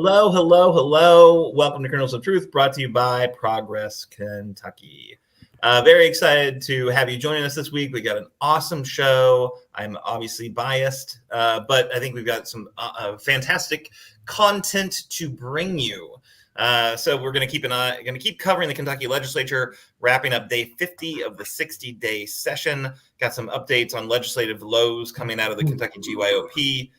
Hello, hello, hello. Welcome to Kernels of Truth, brought to you by Progress Kentucky. Very excited to have you joining us this week. We got an awesome show. I'm obviously biased, but I think we've got some fantastic content to bring you. So we're going to keep covering the Kentucky legislature, wrapping up day 50 of the 60-day session. Got some updates on legislative lows coming out of the Kentucky GYOP.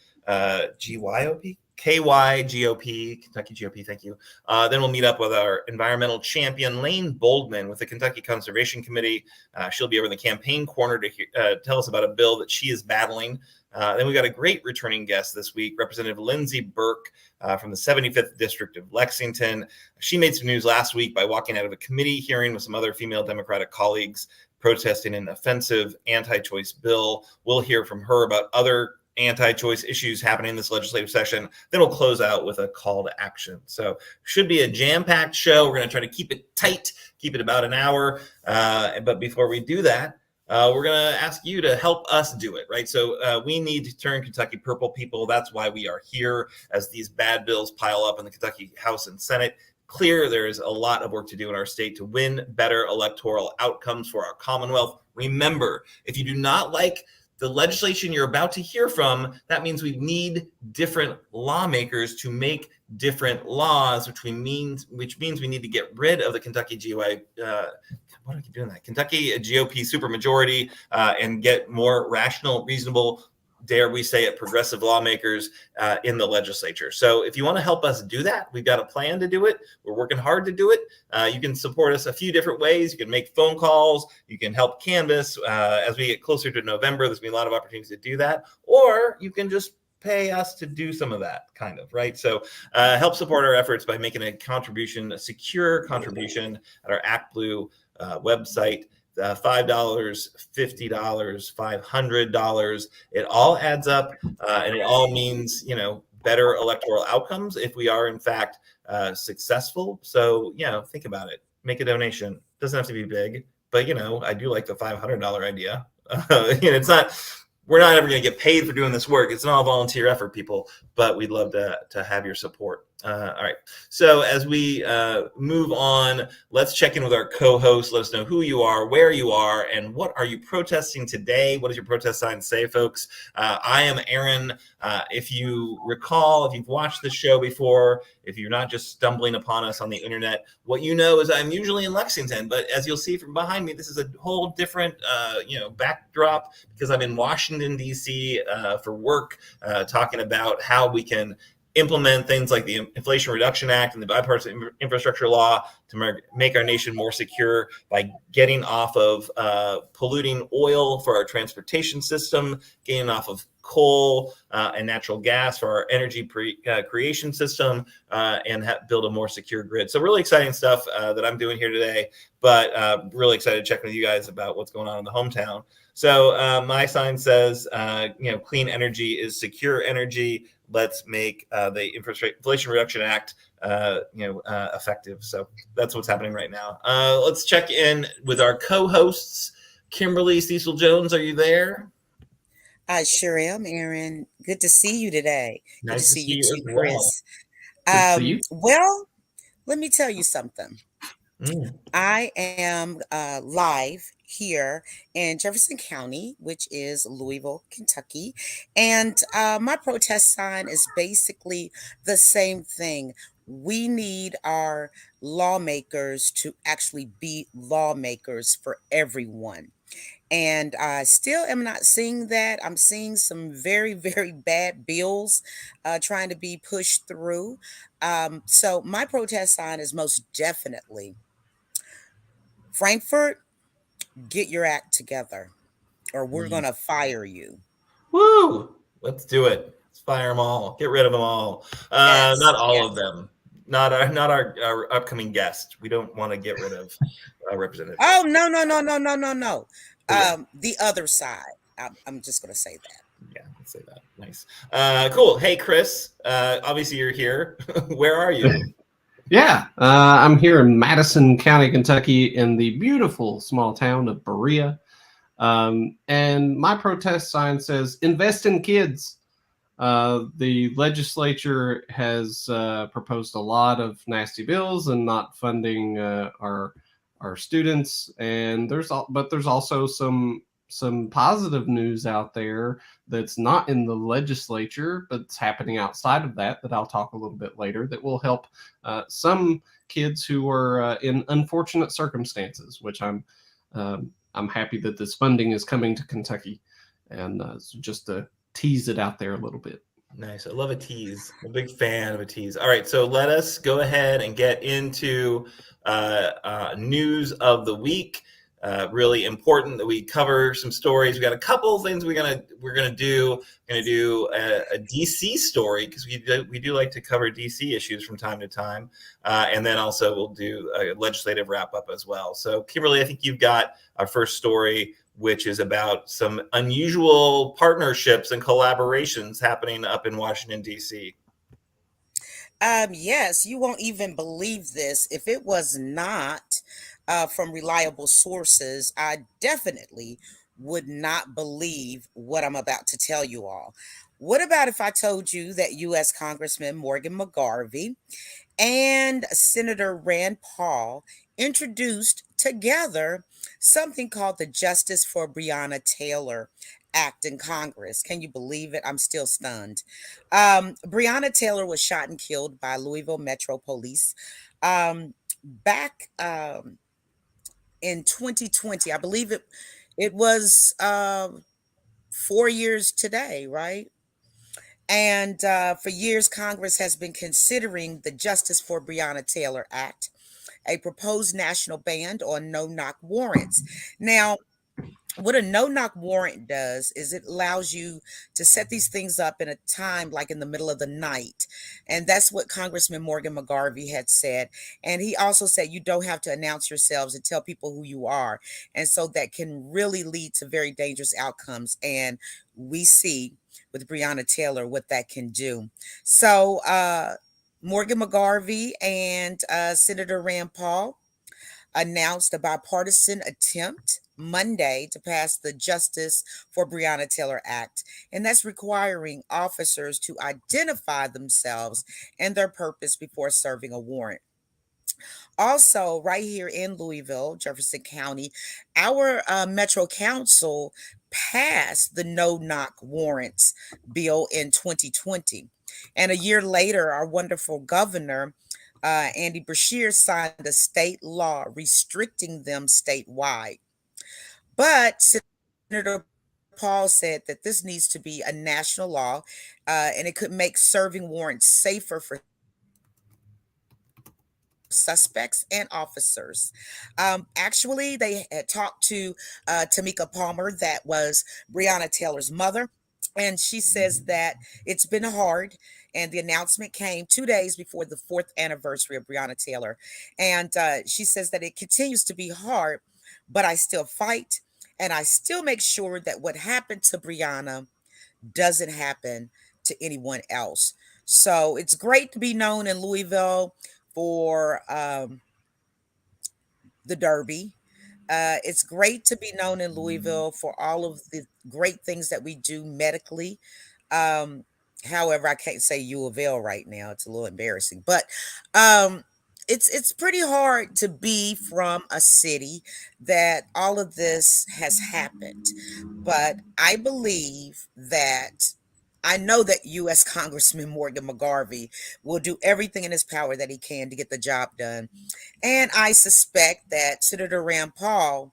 KY GOP, Kentucky GOP, thank you. Then we'll meet up with our environmental champion, Lane Boldman, with the Kentucky Conservation Committee. She'll be over in the campaign corner to tell us about a bill that she is battling. Then we got a great returning guest this week, Representative Lindsey Burke from the 75th District of Lexington. She made some news last week by walking out of a committee hearing with some other female Democratic colleagues protesting an offensive anti-choice bill. We'll hear from her about other anti-choice issues happening in this legislative session. Then we'll close out with a call to action. So should be a jam-packed show. We're going to try to keep it tight, keep it about an hour. But before we do that, we're going to ask you to help us do it, right? So we need to turn Kentucky purple, people. That's why we are here as these bad bills pile up in the Kentucky House and Senate. Clear there is a lot of work to do in our state to win better electoral outcomes for our Commonwealth. Remember, if you do not like the legislation you're about to hear from, that means we need different lawmakers to make different laws, which means we need to get rid of the Kentucky Kentucky GOP supermajority and get more rational, reasonable, dare we say it, progressive lawmakers in the legislature. So if you want to help us do that, we've got a plan to do it. We're working hard to do it. You can support us a few different ways. You can make phone calls. You can help canvass. As we get closer to November, there's going to be a lot of opportunities to do that. Or you can just pay us to do some of that, kind of, right? So help support our efforts by making a contribution, a secure contribution at our ActBlue website. $5, $50, $500. It all adds up, and it all means, better electoral outcomes if we are in fact successful. So, think about it. Make a donation. Doesn't have to be big, but I do like the $500 idea. It's not. We're not ever going to get paid for doing this work. It's an all volunteer effort, people, but we'd love to have your support. All right. So as we move on, let's check in with our co-host. Let us know who you are, where you are, and what are you protesting today? What does your protest sign say, folks? I am Aaron. If you recall, if you've watched this show before, if you're not just stumbling upon us on the internet, what you know is I'm usually in Lexington, but as you'll see from behind me, this is a whole different, backdrop because I'm in Washington, D.C. For work, talking about how we can implement things like the Inflation Reduction Act and the bipartisan infrastructure law to make our nation more secure by getting off of polluting oil for our transportation system, getting off of coal and natural gas for our energy creation system, and build a more secure grid. So really exciting stuff that I'm doing here today, but really excited to check with you guys about what's going on in the hometown. So my sign says, clean energy is secure energy. Let's make the Inflation Reduction Act, effective. So that's what's happening right now. Let's check in with our co-hosts. Kimberly, Cecil Jones, are you there? I sure am, Aaron. Good to see you today. Nice Good to see you too, as Chris. Well, let me tell you something. I am live here in Jefferson County, which is Louisville, Kentucky. And my protest sign is basically the same thing. We need our lawmakers to actually be lawmakers for everyone. And I still am not seeing that. I'm seeing some very, very bad bills trying to be pushed through. So my protest sign is most definitely Frankfurt, get your act together or we're going to fire you. Woo! Let's do it. Let's fire them all. Get rid of them all. Yes, not all of them. Not our upcoming guest. We don't want to get rid of Representative. Oh, no. The other side. I'm just going to say that. Yeah, let's say that. Nice. Cool. Hey, Chris, obviously you're here. Where are you? Yeah, I'm here in Madison County, Kentucky, in the beautiful small town of Berea. And my protest sign says, invest in kids. The legislature has proposed a lot of nasty bills and not funding our students, and there's also some positive news out there that's not in the legislature, but it's happening outside of that I'll talk a little bit later, that will help some kids who are in unfortunate circumstances, which I'm happy that this funding is coming to Kentucky, and just to tease it out there a little bit. Nice. I love a tease. I'm a big fan of a tease. All right, so let us go ahead and get into news of the week. Really important that we cover some stories. We got a couple of things we're gonna do. We're gonna do a DC story, because we do like to cover DC issues from time to time, and then also we'll do a legislative wrap up as well. So Kimberly, I think you've got our first story, which is about some unusual partnerships and collaborations happening up in Washington, D.C. Yes, you won't even believe this. If it was not from reliable sources, I definitely would not believe what I'm about to tell you all. What about if I told you that U.S. Congressman Morgan McGarvey and Senator Rand Paul introduced together something called the Justice for Breonna Taylor Act in Congress? Can you believe it? I'm still stunned. Breonna Taylor was shot and killed by Louisville Metro Police back in 2020. I believe it was 4 years today, right? And for years, Congress has been considering the Justice for Breonna Taylor Act, a proposed national ban on no-knock warrants. Now, what a no-knock warrant does is it allows you to set these things up in a time like in the middle of the night. And that's what Congressman Morgan McGarvey had said. And he also said you don't have to announce yourselves and tell people who you are. And so that can really lead to very dangerous outcomes. And we see with Breonna Taylor what that can do. So Morgan McGarvey and Senator Rand Paul announced a bipartisan attempt Monday to pass the Justice for Breonna Taylor Act, and that's requiring officers to identify themselves and their purpose before serving a warrant. Also, right here in Louisville, Jefferson County, our Metro Council passed the no-knock warrants bill in 2020. And a year later, our wonderful governor, Andy Beshear, signed a state law restricting them statewide. But Senator Paul said that this needs to be a national law, and it could make serving warrants safer for suspects and officers. Actually, they had talked to Tamika Palmer, that was Breonna Taylor's mother, and she says that it's been hard. And the announcement came 2 days before the 4th anniversary of Breonna Taylor. And she says that it continues to be hard, but I still fight. And I still make sure that what happened to Breonna doesn't happen to anyone else. So it's great to be known in Louisville for the Derby. It's great to be known in Louisville for all of the great things that we do medically. However, I can't say U of L right now. It's a little embarrassing, but it's pretty hard to be from a city that all of this has happened. But I believe that I know that U.S. Congressman Morgan McGarvey will do everything in his power that he can to get the job done. And I suspect that Senator Rand Paul,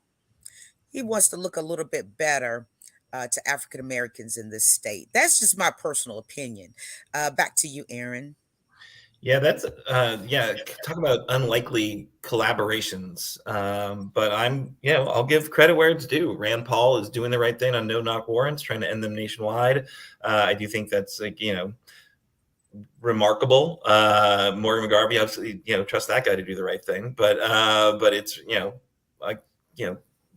he wants to look a little bit better to African Americans in this state. That's just my personal opinion. Back to you, Aaron. Yeah, that's talk about unlikely collaborations. But I'll give credit where it's due. Rand Paul is doing the right thing on no-knock warrants, trying to end them nationwide. I do think that's remarkable. Morgan McGarvey, obviously, trust that guy to do the right thing. But it's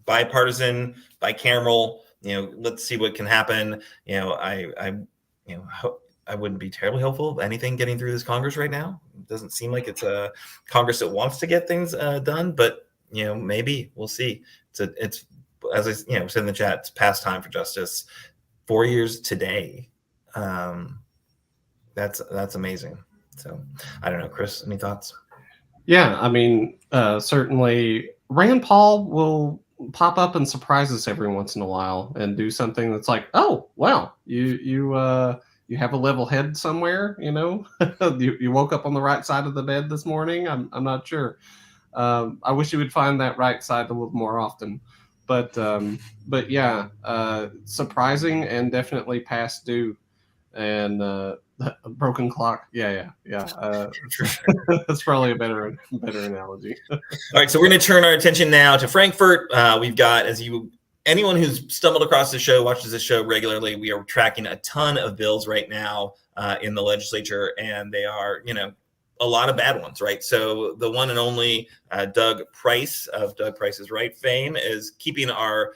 bipartisan, bicameral. Let's see what can happen. I wouldn't be terribly hopeful of anything getting through this Congress right now. It doesn't seem like it's a Congress that wants to get things done, but maybe we'll see. It's as I said in the chat, it's past time for justice. 4 years today. That's amazing. So I don't know, Chris, any thoughts? Yeah, I mean, certainly Rand Paul will pop up and surprise us every once in a while and do something that's like, oh, wow, you have a level head somewhere, you woke up on the right side of the bed this morning. I'm not sure. I wish you would find that right side a little more often, but yeah, surprising and definitely past due, and a broken clock. Yeah. That's probably a better analogy. All right, so we're going to turn our attention now to Frankfurt. We've got, anyone who's stumbled across the show, watches this show regularly, we are tracking a ton of bills right now in the legislature, and they are, a lot of bad ones, right? So the one and only Doug Price of Doug Price's Right fame is keeping our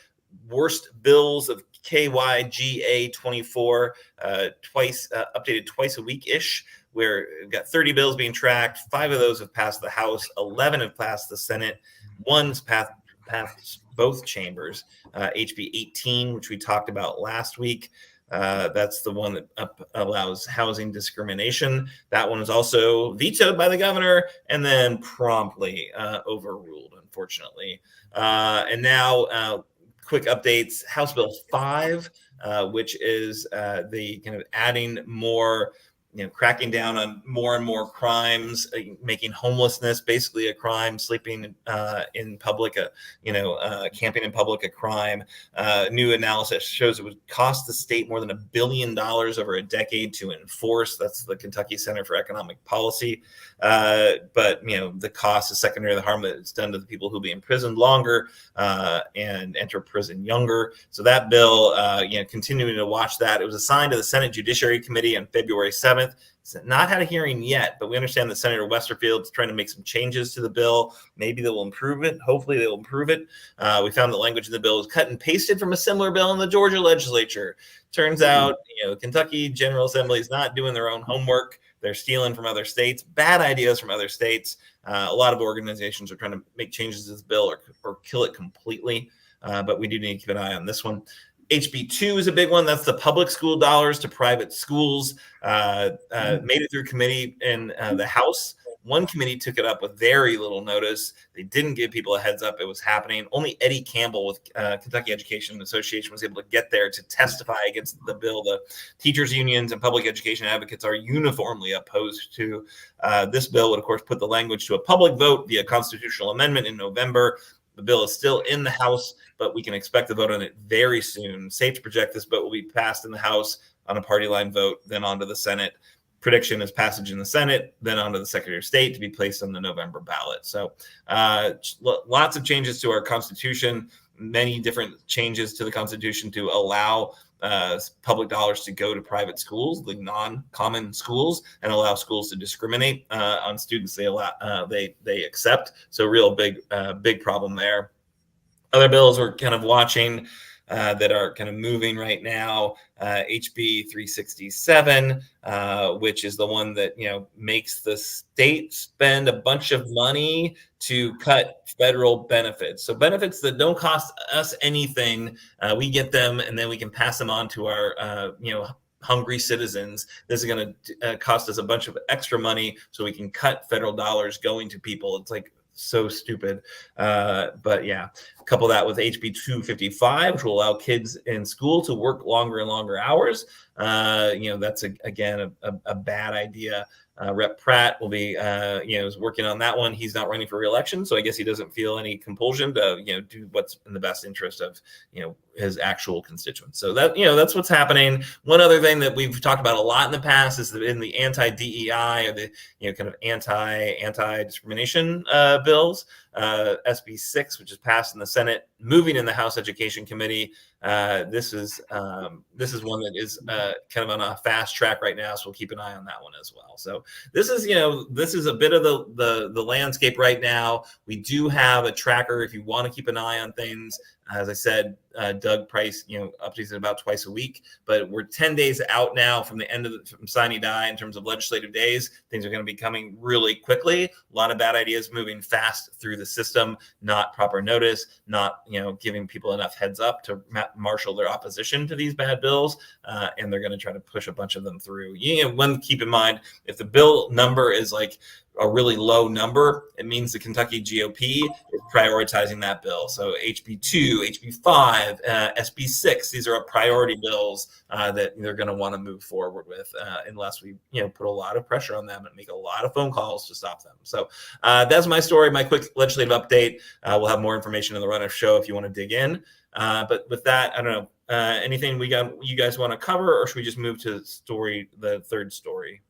worst bills of KYGA 24 updated twice a week-ish, where we've got 30 bills being tracked. 5 of those have passed the House, 11 have passed the Senate, 1's passed both chambers. HB 18, which we talked about last week, that's the one that allows housing discrimination. That one is also vetoed by the governor and then promptly overruled, unfortunately. And now quick updates. House Bill 5, which is the kind of adding more, cracking down on more and more crimes, making homelessness basically a crime, sleeping in public, camping in public a crime. New analysis shows it would cost the state more than $1 billion over a decade to enforce. That's the Kentucky Center for Economic Policy. But the cost is secondary to the harm that it's done to the people who'll be imprisoned longer and enter prison younger. So that bill, continuing to watch that. It was assigned to the Senate Judiciary Committee on February 7th. It's not had a hearing yet, but we understand that Senator Westerfield is trying to make some changes to the bill. Maybe they will improve it. Hopefully they will improve it. We found the language in the bill was cut and pasted from a similar bill in the Georgia legislature. Turns out, Kentucky General Assembly is not doing their own homework. They're stealing from other states, bad ideas from other states. A lot of organizations are trying to make changes to this bill or kill it completely. But we do need to keep an eye on this one. HB 2 is a big one. That's the public school dollars to private schools. Made it through committee in the House. One committee took it up with very little notice. They didn't give people a heads up it was happening. Only Eddie Campbell with Kentucky Education Association was able to get there to testify against the bill. The teachers unions and public education advocates are uniformly opposed to this bill. Would, of course, put the language to a public vote via constitutional amendment in November. The bill is still in the House, but we can expect the vote on it very soon. Safe to project this bill will be passed in the House on a party line vote, then on to the Senate. Prediction is passage in the Senate, then on to the Secretary of State to be placed on the November ballot. So lots of changes to our Constitution, many different changes to the Constitution to allow public dollars to go to private schools, the non-common schools, and allow schools to discriminate on students they accept. So real big problem there. Other bills we're kind of watching that are kind of moving right now, HB 367, which is the one that makes the state spend a bunch of money to cut federal benefits. So benefits that don't cost us anything, we get them and then we can pass them on to our hungry citizens. This is going to cost us a bunch of extra money so we can cut federal dollars going to people. It's like so stupid. But yeah, couple that with HB 255, which will allow kids in school to work longer and longer hours. That's again a bad idea. Rep Pratt will be, is working on that one. He's not running for re-election, so I guess he doesn't feel any compulsion to, do what's in the best interest of, his actual constituents. So that, that's what's happening. One other thing that we've talked about a lot in the past is in the anti-DEI or the, kind of anti-discrimination bills. SB 6, which is passed in the Senate, moving in the House Education Committee. This is one that is kind of on a fast track right now, so we'll keep an eye on that one as well. So this is a bit of the landscape right now. We do have a tracker if you want to keep an eye on things. As I said, Doug Price, updates it about twice a week, but we're 10 days out now from the end from sine die in terms of legislative days. Things are going to be coming really quickly. A lot of bad ideas moving fast through the system, not proper notice, not, giving people enough heads up to marshal their opposition to these bad bills, and they're going to try to push a bunch of them through. Keep in mind, if the bill number is like a really low number, it means the Kentucky GOP is prioritizing that bill. So HB 2, HB 5, SB 6, these are priority bills that they're going to want to move forward with unless we put a lot of pressure on them and make a lot of phone calls to stop them. So that's my story, my quick legislative update. We'll have more information in the run-up show if you want to dig in. But with that, I don't know, anything you guys want to cover, or should we just move to the third story?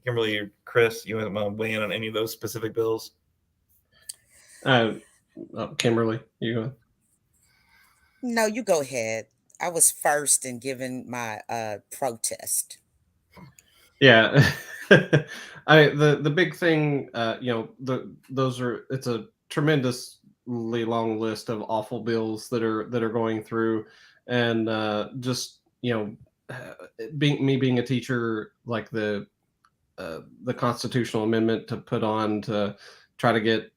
Kimberly or Chris, you want to weigh in on any of those specific bills? Kimberly, you go. No, you go ahead. I was first in giving my protest. Yeah, the big thing, it's a tremendously long list of awful bills that are going through, and being a teacher, like the constitutional amendment to put on to try to get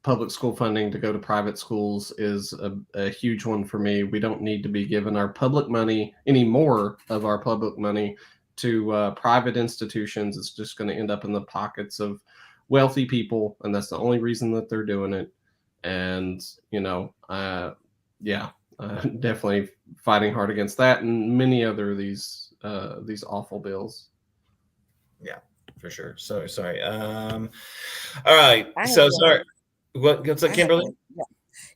public school funding to go to private schools is a huge one for me. We don't need to be giving our public money, any more of our public money, to private institutions. It's just going to end up in the pockets of wealthy people, and that's the only reason that they're doing it. And definitely fighting hard against that and many other these awful bills. Yeah, for sure. So sorry. All right. So sorry. What's that, Kimberly?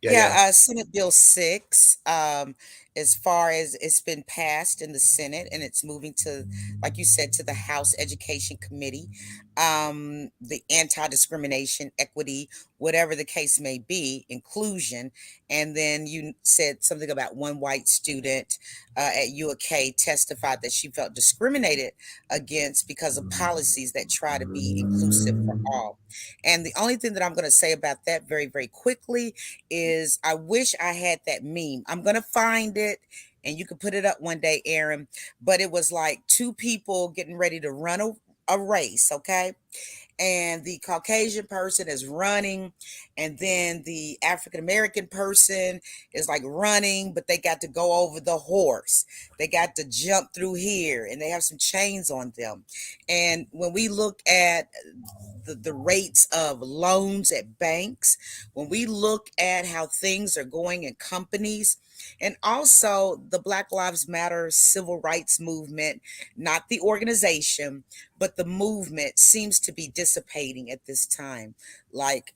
Yeah. Senate Bill 6, as far as it's been passed in the Senate, and it's moving to, like you said, to the House Education Committee. The anti-discrimination, equity, whatever the case may be, inclusion. And then you said something about one white student at UK testified that she felt discriminated against because of policies that try to be inclusive for all. And the only thing that I'm going to say about that very, very quickly is I wish I had that meme. I'm going to find it, and you can put it up one day, Aaron. But it was like two people getting ready to run a race, okay? And the Caucasian person is running, and then the African-American person is like running, but they got to go over the horse. They got to jump through here, and they have some chains on them. And when we look at the rates of loans at banks, when we look at how things are going in companies, and also the Black Lives Matter civil rights movement, not the organization, but the movement seems to be dissipating at this time. Like,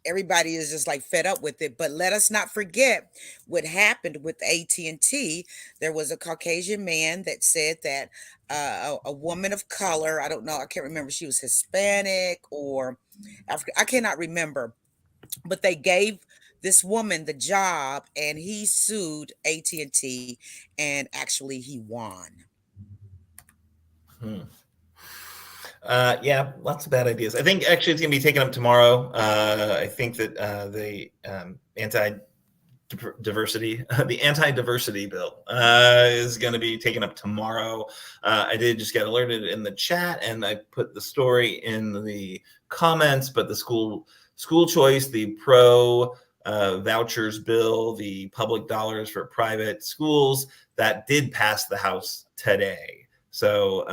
everybody is just like fed up with it. But let us not forget what happened with AT&T. There was a Caucasian man that said that a woman of color, I don't know, I can't remember, she was Hispanic or African, I cannot remember, but they gave this woman the job, and he sued AT&T, and actually he won. Yeah, lots of bad ideas. I think actually it's going to be taken up tomorrow. I think that the anti-diversity bill is going to be taken up tomorrow. I did just get alerted in the chat, and I put the story in the comments, but the school choice, the pro vouchers bill, the public dollars for private schools, that did pass the House today. So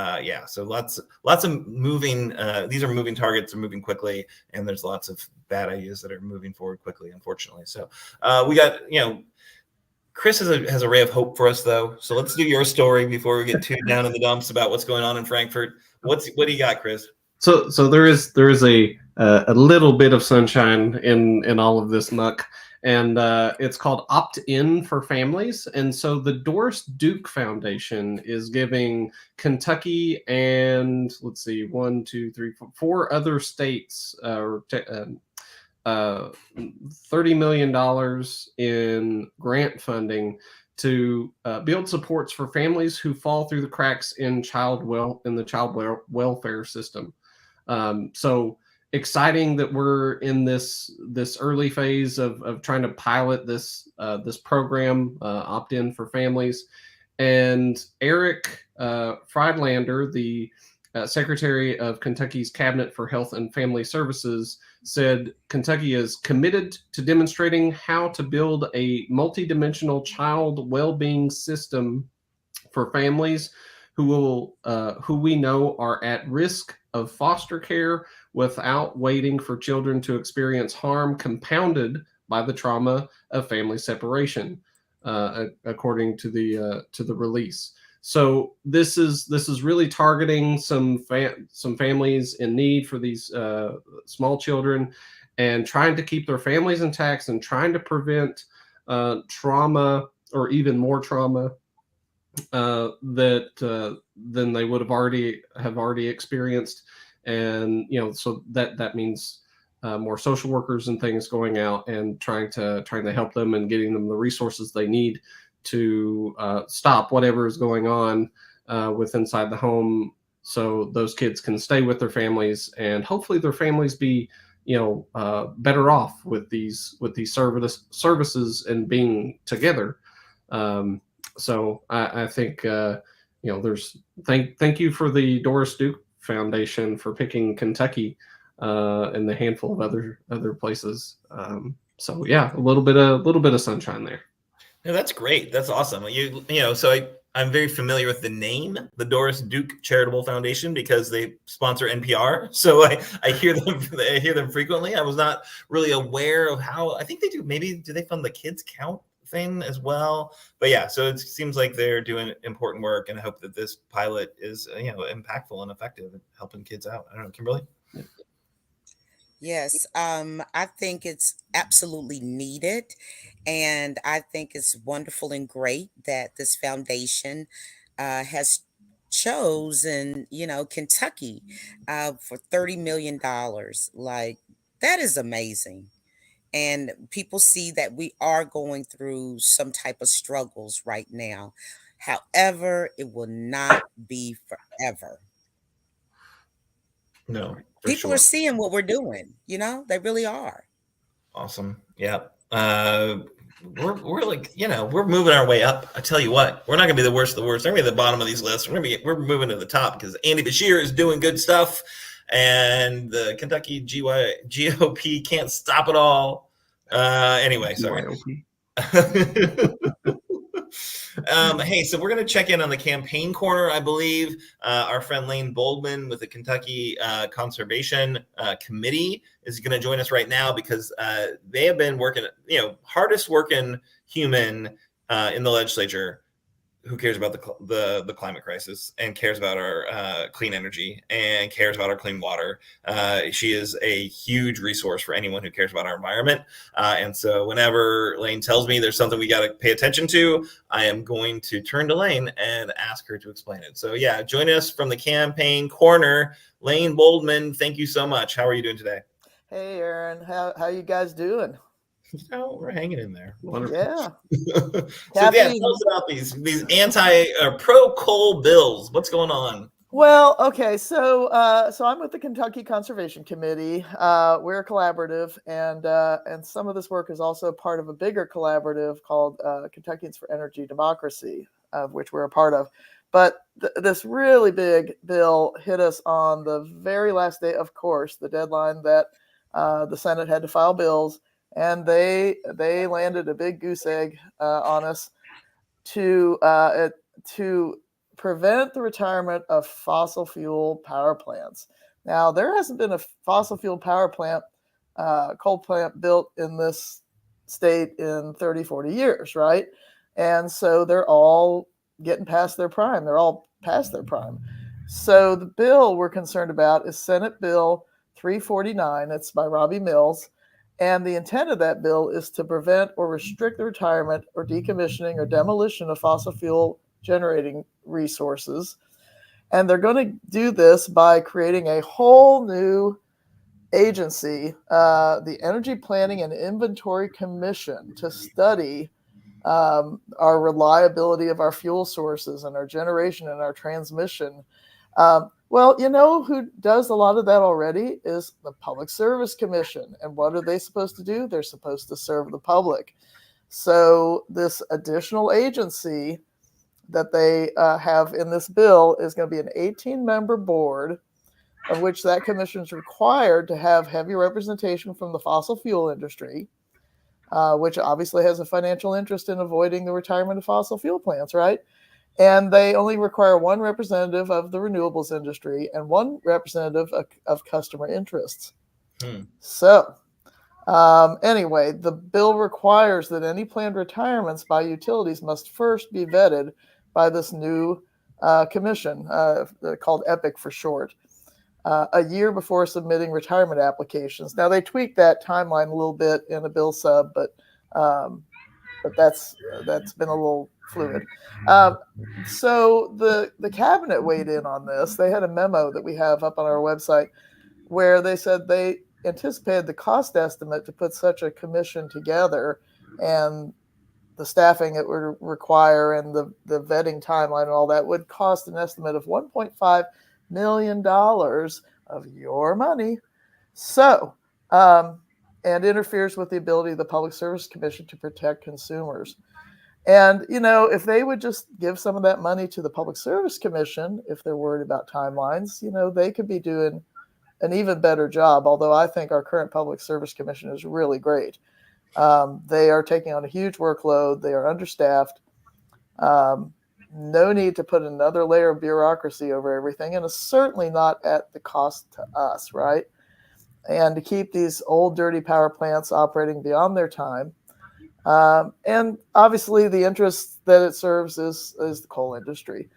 so lots of moving. These are moving targets, are moving quickly, and there's lots of bad ideas that are moving forward quickly, unfortunately. So we got, Chris has a ray of hope for us, though. So let's do your story before we get too down in the dumps about what's going on in Frankfurt. What do you got, Chris? So there is a little bit of sunshine in all of this muck, and it's called Opt-in for Families. And so the Doris Duke Foundation is giving Kentucky and four other states $30 million in grant funding to build supports for families who fall through the cracks in the child welfare system. So exciting that we're in this early phase of trying to pilot this program, Opt-in for Families. And Eric Friedlander, the Secretary of Kentucky's Cabinet for Health and Family Services, said Kentucky is committed to demonstrating how to build a multidimensional child well-being system for families who we know are at risk of foster care without waiting for children to experience harm compounded by the trauma of family separation, according to the release. So this is really targeting some families in need for these small children, and trying to keep their families intact and trying to prevent trauma or even more trauma than they would have already experienced. And so that means more social workers and things going out and trying to help them and getting them the resources they need to stop whatever is going on with inside the home, so those kids can stay with their families, and hopefully their families be better off with these services and being together. So I think there's thank you for the Doris Duke Foundation for picking Kentucky and the handful of other places. So yeah, a little bit of sunshine there. No, that's great. That's awesome. So I'm very familiar with the name, the Doris Duke Charitable Foundation, because they sponsor NPR. So I hear them frequently. I was not really aware of how. I think they do. Maybe do they fund the Kids Count thing as well? But yeah, so it seems like they're doing important work, and I hope that this pilot is impactful and effective at helping kids out. I don't know, Kimberly. Yes, I think it's absolutely needed. And I think it's wonderful and great that this foundation has chosen, Kentucky for $30 million. Like, that is amazing. And people see that we are going through some type of struggles right now. However, it will not be forever. No, people are seeing what we're doing. They really are. Awesome. Yeah. We're like, we're moving our way up. I tell you what, we're not gonna be the worst of the worst. We're gonna be at the bottom of these lists. We're moving to the top because Andy Beshear is doing good stuff, and the Kentucky GOP can't stop it all. Anyway, sorry. Hey, so we're going to check in on the campaign corner. I believe our friend Lane Boldman with the Kentucky Conservation Committee is going to join us right now, because they have been working, hardest working human in the legislature who cares about the climate crisis and cares about our clean energy and cares about our clean water. She is a huge resource for anyone who cares about our environment. And so whenever Lane tells me there's something we got to pay attention to, I am going to turn to Lane and ask her to explain it. So yeah, join us from the campaign corner. Lane Boldman, thank you so much. How are you doing today? Hey, Aaron. How you guys doing? We're hanging in there. Wonderful. Yeah. So yeah, tell us about these pro-coal bills. What's going on? Well, okay, so I'm with the Kentucky Conservation Committee. We're a collaborative, and some of this work is also part of a bigger collaborative called Kentuckians for Energy Democracy, of which we're a part of. But this really big bill hit us on the very last day, of course, the deadline that the Senate had to file bills. And they landed a big goose egg on us to prevent the retirement of fossil fuel power plants. Now, there hasn't been a fossil fuel power plant, coal plant built in this state in 30, 40 years, right? And so they're all getting past their prime. They're all past their prime. So the bill we're concerned about is Senate Bill 349. It's by Robbie Mills. And the intent of that bill is to prevent or restrict the retirement or decommissioning or demolition of fossil fuel generating resources. And they're going to do this by creating a whole new agency, the Energy Planning and Inventory Commission, to study our reliability of our fuel sources and our generation and our transmission. Well, who does a lot of that already is the Public Service Commission. And what are they supposed to do? They're supposed to serve the public. So this additional agency that they have in this bill is going to be an 18-member board, of which that commission is required to have heavy representation from the fossil fuel industry, which obviously has a financial interest in avoiding the retirement of fossil fuel plants, right? And they only require one representative of the renewables industry and one representative of customer interests. So anyway, the bill requires that any planned retirements by utilities must first be vetted by this new commission, called EPIC for short, a year before submitting retirement applications. Now, they tweaked that timeline a little bit in the bill sub, but that's been a little fluid. So the cabinet weighed in on this. They had a memo that we have up on our website where they said they anticipated the cost estimate to put such a commission together and the staffing it would require and the vetting timeline and all that would cost an estimate of $1.5 million of your money. So, and interferes with the ability of the Public Service Commission to protect consumers. And, if they would just give some of that money to the Public Service Commission, if they're worried about timelines, they could be doing an even better job. Although I think our current Public Service Commission is really great. They are taking on a huge workload. They are understaffed. No need to put another layer of bureaucracy over everything. And it's certainly not at the cost to us, right? And to keep these old, dirty power plants operating beyond their time. And obviously the interest that it serves is the coal industry.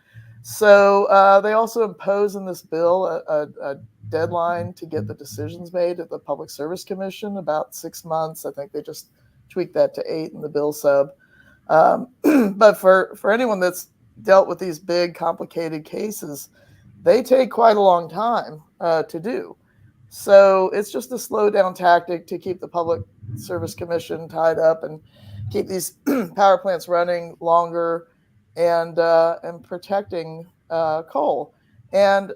So they also impose in this bill a deadline to get the decisions made at the Public Service Commission, about 6 months. I think they just tweaked that to 8 in the bill sub. But for anyone that's dealt with these big, complicated cases, they take quite a long time to do. So it's just a slow down tactic to keep the Public Service Commission tied up and keep these power plants running longer and protecting coal. And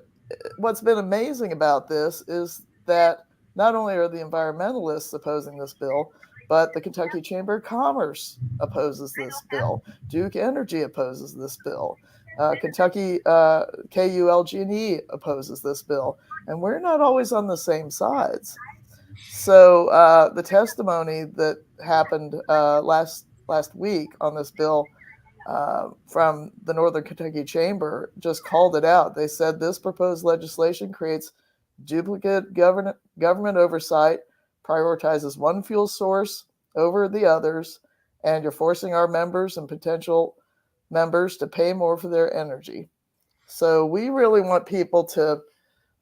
what's been amazing about this is that not only are the environmentalists opposing this bill, but the Kentucky Chamber of Commerce opposes this bill. Duke Energy opposes this bill. Kentucky KULG&E opposes this bill. And we're not always on the same sides. So the testimony that happened last week on this bill from the Northern Kentucky Chamber just called it out. They said this proposed legislation creates duplicate government oversight, prioritizes one fuel source over the others, and you're forcing our members and potential members to pay more for their energy. So we really want people to,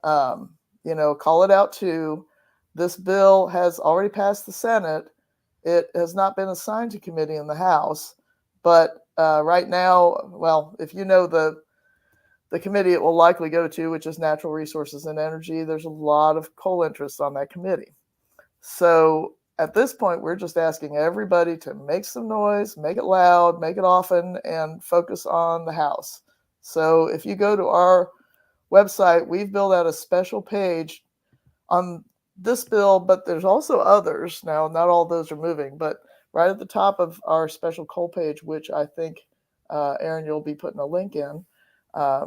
call it out too. This bill has already passed the Senate. It has not been assigned to committee in the House, but right now, well, if you know the committee it will likely go to, which is Natural Resources and Energy, there's a lot of coal interest on that committee. So at this point, we're just asking everybody to make some noise, make it loud, make it often, and focus on the House. So if you go to our website, we've built out a special page on this bill, but there's also others. Now, not all those are moving, but right at the top of our special coal page, which I think, Aaron, you'll be putting a link in,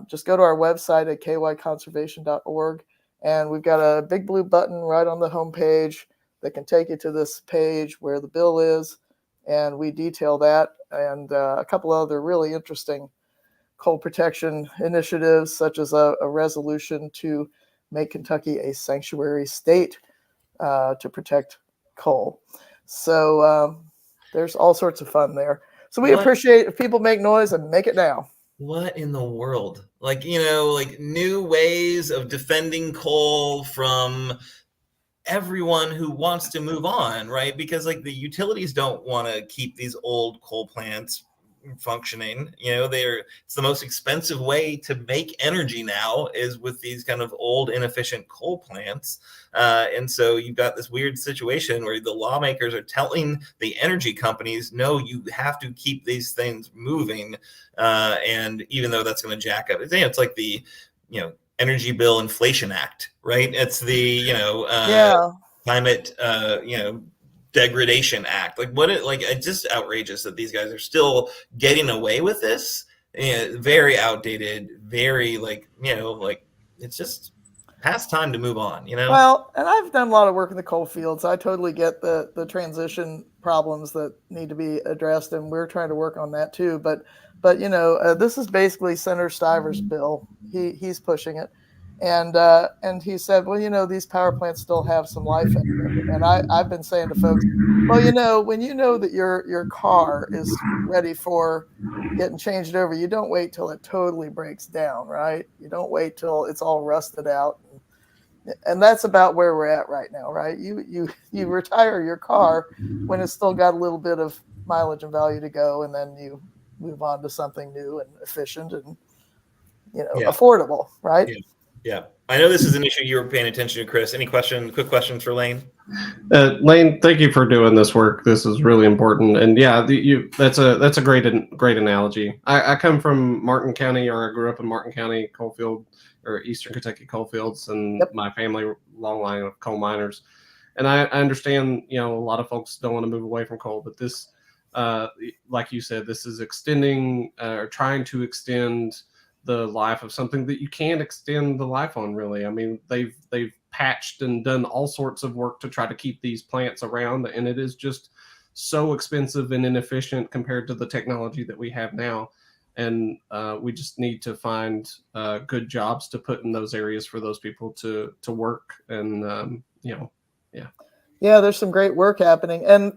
just go to our website at kyconservation.org, and we've got a big blue button right on the homepage that can take you to this page where the bill is, and we detail that and a couple other really interesting coal protection initiatives, such as a resolution to make Kentucky a sanctuary state to protect coal. So there's all sorts of fun there. So we appreciate if people make noise and make it now. What in the world? Like new ways of defending coal from everyone who wants to move on, right? Because the utilities don't want to keep these old coal plants functioning. It's the most expensive way to make energy now is with these kind of old, inefficient coal plants. And so you've got this weird situation where the lawmakers are telling the energy companies, no, you have to keep these things moving. And even though that's going to jack up, it's like the, Energy Bill Inflation Act, right? It's the, Climate, Degradation Act. It's just outrageous that these guys are still getting away with this. very outdated, very like, like it's just past time to move on, Well, and I've done a lot of work in the coal fields. I totally get the transition problems that need to be addressed, and we're trying to work on that too. But this is basically Senator Stiver's bill. He's pushing it, and he said, well, these power plants still have some life in them. And I've been saying to folks, well, when you know that your car is ready for getting changed over, you don't wait till it totally breaks down, right? You don't wait till it's all rusted out. And that's about where we're at right now, right? You retire your car when it's still got a little bit of mileage and value to go, and then you move on to something new and efficient and affordable, right? Yeah. I know this is an issue you were paying attention to, Chris. Any quick questions for Lane? Lane, thank you for doing this work. This is really important. And yeah, that's a great analogy. I come from Martin County, or I grew up in Martin County coalfield, or Eastern Kentucky coalfields, and my family, long line of coal miners. And I understand, a lot of folks don't want to move away from coal, but this, like you said, this is extending or trying to extend the life of something that you can't extend the life on, really. I mean, they've patched and done all sorts of work to try to keep these plants around, and it is just so expensive and inefficient compared to the technology that we have now. And we just need to find good jobs to put in those areas for those people to work. And Yeah, there's some great work happening. And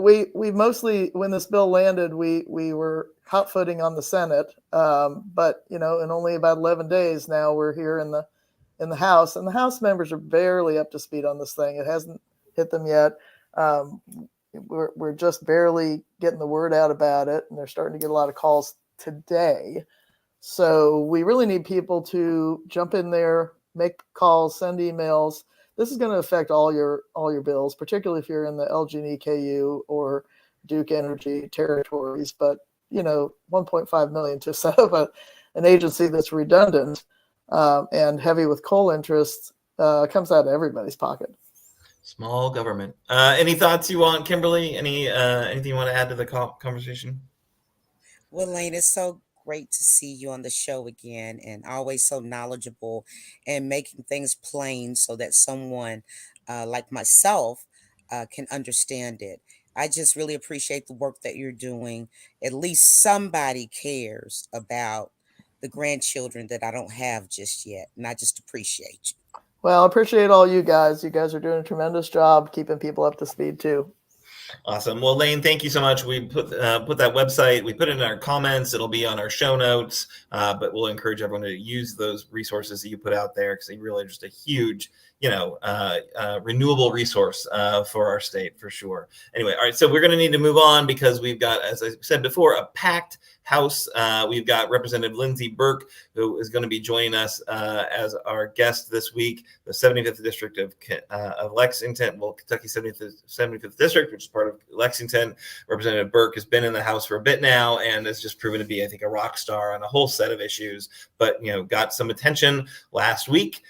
we mostly, when this bill landed, we were hot footing on the Senate. But in only about 11 days now, we're here in the House, and the House members are barely up to speed on this thing. It hasn't hit them yet. We're just barely getting the word out about it, and they're starting to get a lot of calls today. So we really need people to jump in there, make calls, send emails. This is going to affect all your bills, particularly if you're in the LG&E or Duke Energy territories. But 1.5 million to set up an agency that's redundant and heavy with coal interests comes out of everybody's pocket. Small government. Any thoughts you want, Kimberly? Anything you want to add to the conversation? Well, Lane, it's so great to see you on the show again, and always so knowledgeable and making things plain so that someone like myself can understand it. I just really appreciate the work that you're doing. At least somebody cares about the grandchildren that I don't have just yet, and I just appreciate you. Well, I appreciate all you guys. You guys are doing a tremendous job keeping people up to speed too. Awesome. Well, Lane, thank you so much. We put that website, we put it in our comments. It'll be on our show notes, but we'll encourage everyone to use those resources that you put out there, because they really are just a huge, renewable resource for our state, for sure. Anyway, all right, so we're going to need to move on, because we've got, as I said before, a packed House. We've got Representative Lindsey Burke, who is going to be joining us as our guest this week. The 75th District of Lexington, Kentucky 75th District, which is part of Lexington. Representative Burke has been in the House for a bit now and has just proven to be, I think, a rock star on a whole set of issues. But got some attention last week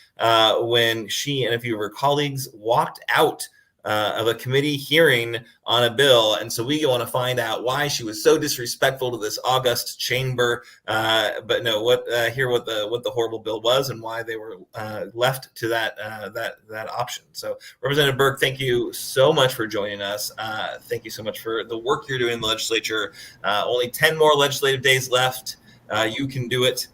when she and a few of her colleagues walked out of a committee hearing on a bill. And so we want to find out why she was so disrespectful to this august chamber. But no, hear what the horrible bill was and why they were left to that option. So Representative Burke, thank you so much for joining us. Thank you so much for the work you're doing in the legislature. Only 10 more legislative days left. You can do it.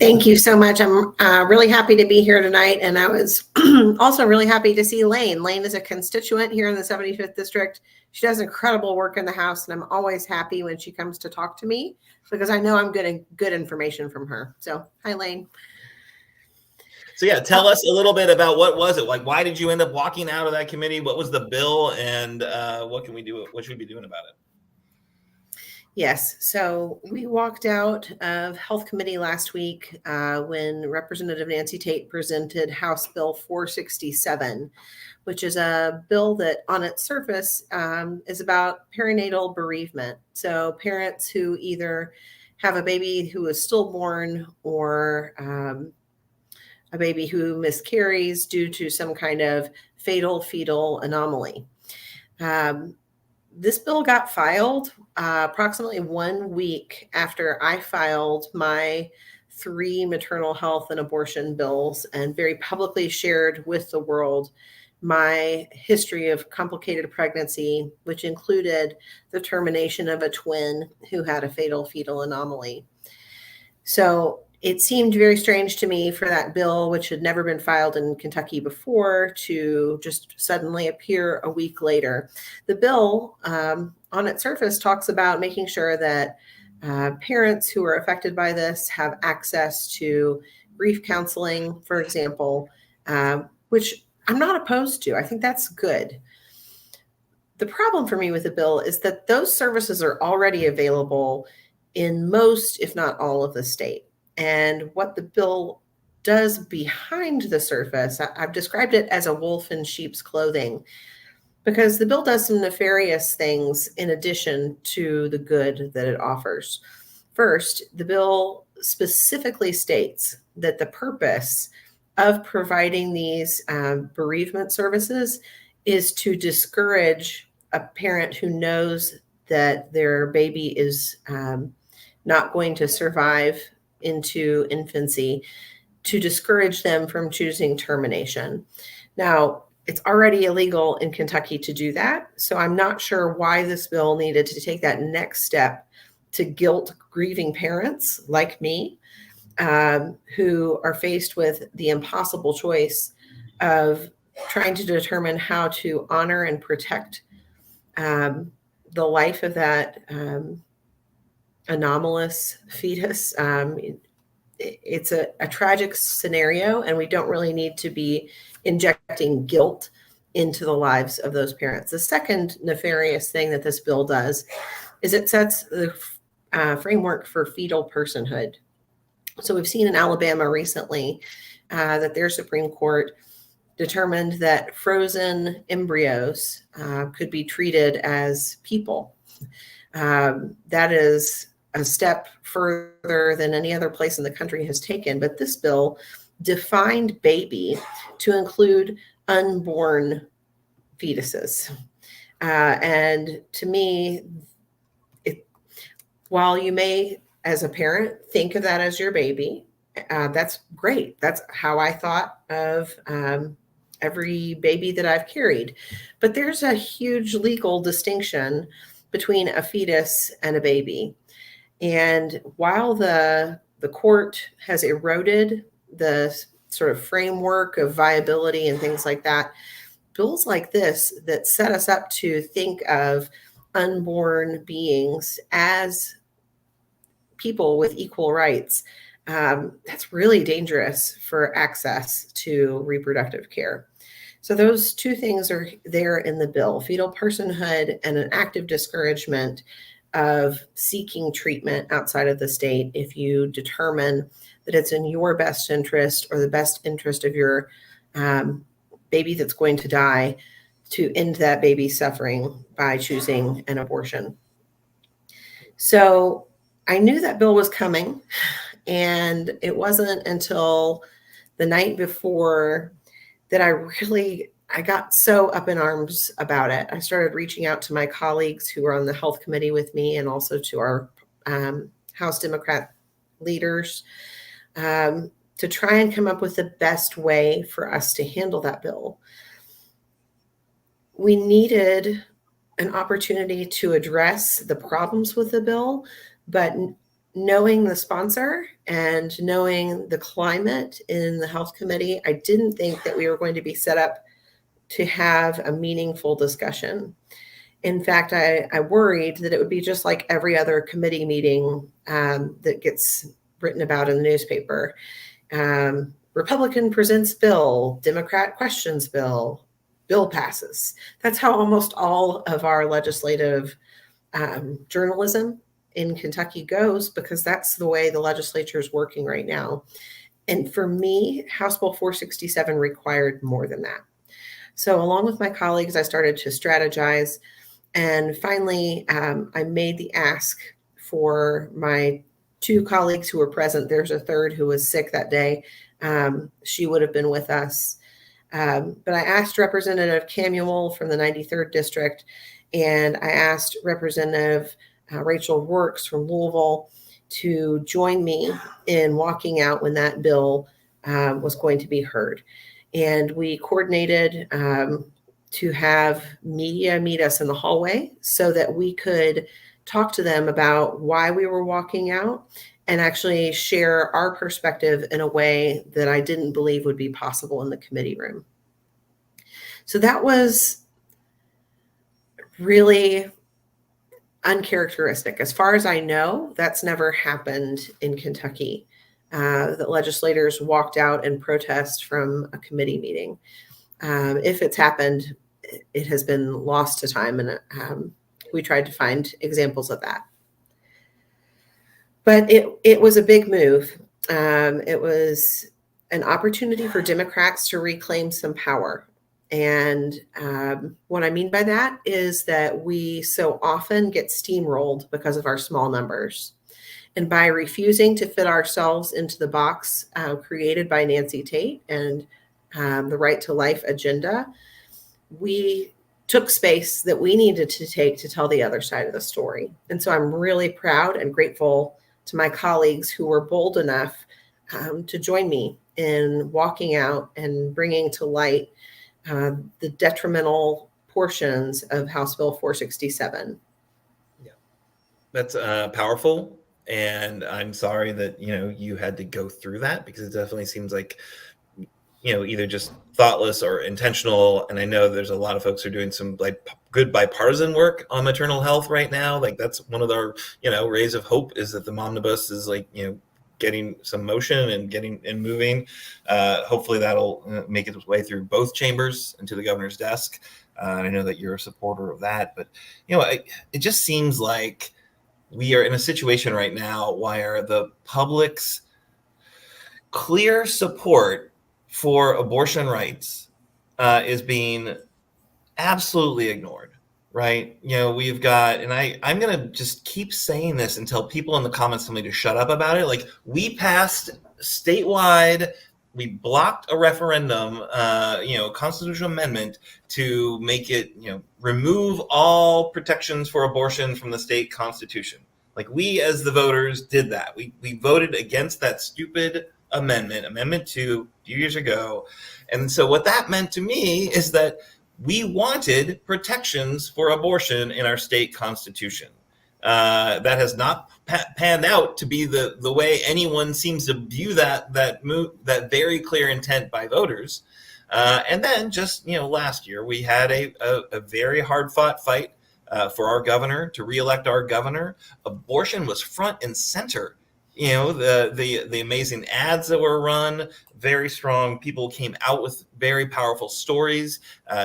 Thank you so much. I'm really happy to be here tonight. And I was also really happy to see Lane. Lane is a constituent here in the 75th District. She does incredible work in the House, and I'm always happy when she comes to talk to me, because I know I'm getting good information from her. So, hi, Lane. So yeah, tell us a little bit about what was it like. Why did you end up walking out of that committee? What was the bill, and what can we do? What should we be doing about it? Yes. So we walked out of Health Committee last week when Representative Nancy Tate presented House Bill 467, which is a bill that on its surface is about perinatal bereavement. So parents who either have a baby who is stillborn or a baby who miscarries due to some kind of fatal fetal anomaly. this bill got filed approximately 1 week after I filed my 3 maternal health and abortion bills and very publicly shared with the world my history of complicated pregnancy, which included the termination of a twin who had a fatal fetal anomaly. So it seemed very strange to me for that bill, which had never been filed in Kentucky before, to just suddenly appear a week later. The bill, on its surface, talks about making sure that parents who are affected by this have access to grief counseling, for example, which I'm not opposed to. I think that's good. The problem for me with the bill is that those services are already available in most, if not all, of the state. And what the bill does behind the surface, I've described it as a wolf in sheep's clothing, because the bill does some nefarious things in addition to the good that it offers. First, the bill specifically states that the purpose of providing these bereavement services is to discourage a parent who knows that their baby is not going to survive into infancy, to discourage them from choosing termination. Now, it's already illegal in Kentucky to do that, so I'm not sure why this bill needed to take that next step to guilt grieving parents like me, who are faced with the impossible choice of trying to determine how to honor and protect the life of that anomalous fetus. It's a tragic scenario, and we don't really need to be injecting guilt into the lives of those parents. The second nefarious thing that this bill does is it sets the framework for fetal personhood. So we've seen in Alabama recently that their Supreme Court determined that frozen embryos could be treated as people. That is a step further than any other place in the country has taken. But this bill defined baby to include unborn fetuses. And to me, while you may, as a parent, think of that as your baby, that's great. That's how I thought of every baby that I've carried. But there's a huge legal distinction between a fetus and a baby. And while the court has eroded the sort of framework of viability and things like that, bills like this that set us up to think of unborn beings as people with equal rights, that's really dangerous for access to reproductive care. So those two things are there in the bill: fetal personhood and an active discouragement of seeking treatment outside of the state if you determine that it's in your best interest or the best interest of your baby that's going to die to end that baby's suffering by choosing an abortion. So I knew that bill was coming, and it wasn't until the night before that I got so up in arms about it. I started reaching out to my colleagues who were on the health committee with me, and also to our House Democrat leaders, to try and come up with the best way for us to handle that bill. We needed an opportunity to address the problems with the bill, but knowing the sponsor and knowing the climate in the health committee, I didn't think that we were going to be set up to have a meaningful discussion. In fact, I worried that it would be just like every other committee meeting that gets written about in the newspaper. Republican presents bill, Democrat questions bill, bill passes. That's how almost all of our legislative journalism in Kentucky goes, because that's the way the legislature is working right now. And for me, House Bill 467 required more than that. So along with my colleagues, I started to strategize. And finally, I made the ask for my 2 colleagues who were present. There's a third who was sick that day. She would have been with us. But I asked Representative Camuel from the 93rd District And I asked Representative Rachel Works from Louisville to join me in walking out when that bill was going to be heard. And we coordinated to have media meet us in the hallway so that we could talk to them about why we were walking out and actually share our perspective in a way that I didn't believe would be possible in the committee room. So that was really uncharacteristic. As far as I know, that's never happened in Kentucky. The legislators walked out in protest from a committee meeting. If it's happened, it has been lost to time, and we tried to find examples of that. But it was a big move. It was an opportunity for Democrats to reclaim some power. And what I mean by that is that we so often get steamrolled because of our small numbers. And by refusing to fit ourselves into the box created by Nancy Tate and the Right to Life agenda, we took space that we needed to take to tell the other side of the story. And so I'm really proud and grateful to my colleagues who were bold enough to join me in walking out and bringing to light the detrimental portions of House Bill 467. Yeah, that's powerful. And I'm sorry that, you had to go through that, because it definitely seems like, either just thoughtless or intentional. And I know there's a lot of folks who are doing some good bipartisan work on maternal health right now. Like, that's one of our, rays of hope, is that the Momnibus is getting some motion and getting and moving. Hopefully that'll make its way through both chambers and to the governor's desk. I know that you're a supporter of that, but it just seems like we are in a situation right now where the public's clear support for abortion rights is being absolutely ignored, right? We've got, and I'm going to just keep saying this until people in the comments tell me to shut up about it. Like, we passed statewide, we blocked a referendum, constitutional amendment to make it, remove all protections for abortion from the state constitution. Like, we as the voters did that. We voted against that stupid Amendment 2 a few years ago. And so what that meant to me is that we wanted protections for abortion in our state constitution. That has not panned out to be the way anyone seems to view that very clear intent by voters. And then just, last year we had a very hard fought fight for our governor, to reelect our governor. Abortion was front and center. The amazing ads that were run, very strong. People came out with very powerful stories.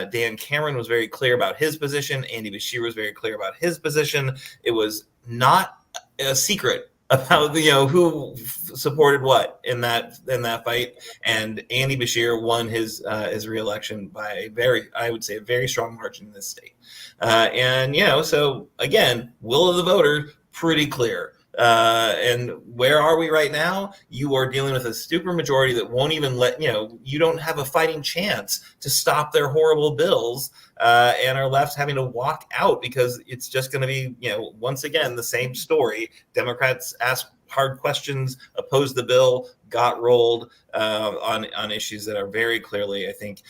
Dan Cameron was very clear about his position. Andy Beshear was very clear about his position. It was not a secret about who supported what in that fight. And Andy Beshear won his reelection by I would say a very strong margin in this state. So again, will of the voter, pretty clear. And where are we right now? You are dealing with a super majority that won't even let, you don't have a fighting chance to stop their horrible bills, and are left having to walk out because it's just going to be, once again, the same story. Democrats ask hard questions, opposed the bill, got rolled on issues that are very clearly, I think,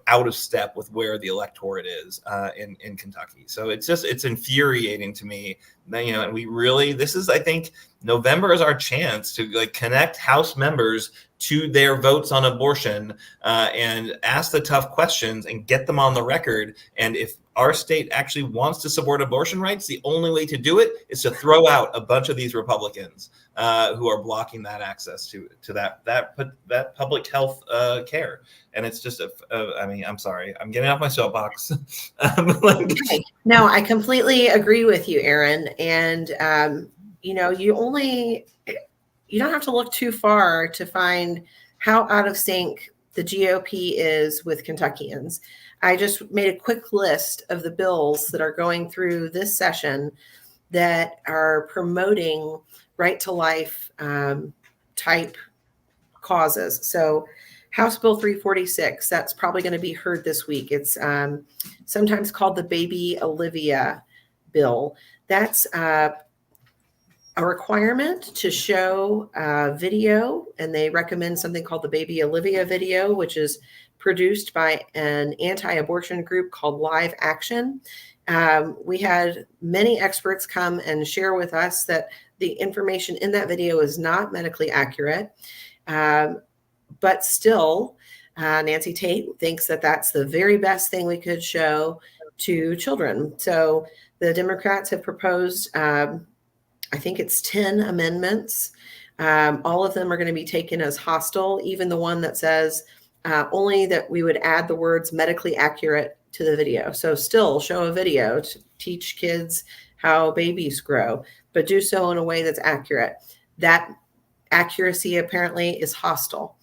out of step with where the electorate is in Kentucky. So it's infuriating to me. And we really, I think November is our chance to connect House members to their votes on abortion and ask the tough questions and get them on the record. And if our state actually wants to support abortion rights, the only way to do it is to throw out a bunch of these Republicans who are blocking that access to that public health care. And it's just I'm sorry, I'm getting off my soapbox. No, I completely agree with you, Aaron. And you don't have to look too far to find how out of sync the GOP is with Kentuckians. I just made a quick list of the bills that are going through this session that are promoting right to life type causes. So House Bill 346, that's probably going to be heard this week. It's sometimes called the Baby Olivia bill. That's a requirement to show video, and they recommend something called the Baby Olivia video, which is produced by an anti-abortion group called Live Action. We had many experts come and share with us that the information in that video is not medically accurate, but still, Nancy Tate thinks that that's the very best thing we could show to children. So the Democrats have proposed, I think it's 10 amendments. All of them are going to be taken as hostile, even the one that says only that we would add the words medically accurate to the video. So still show a video to teach kids how babies grow, but do so in a way that's accurate. That accuracy apparently is hostile.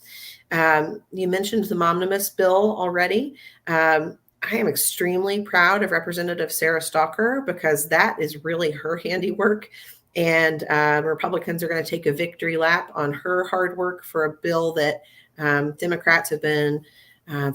You mentioned the Momnibus bill already. I am extremely proud of Representative Sarah Stalker because that is really her handiwork. And Republicans are going to take a victory lap on her hard work for a bill that Democrats have been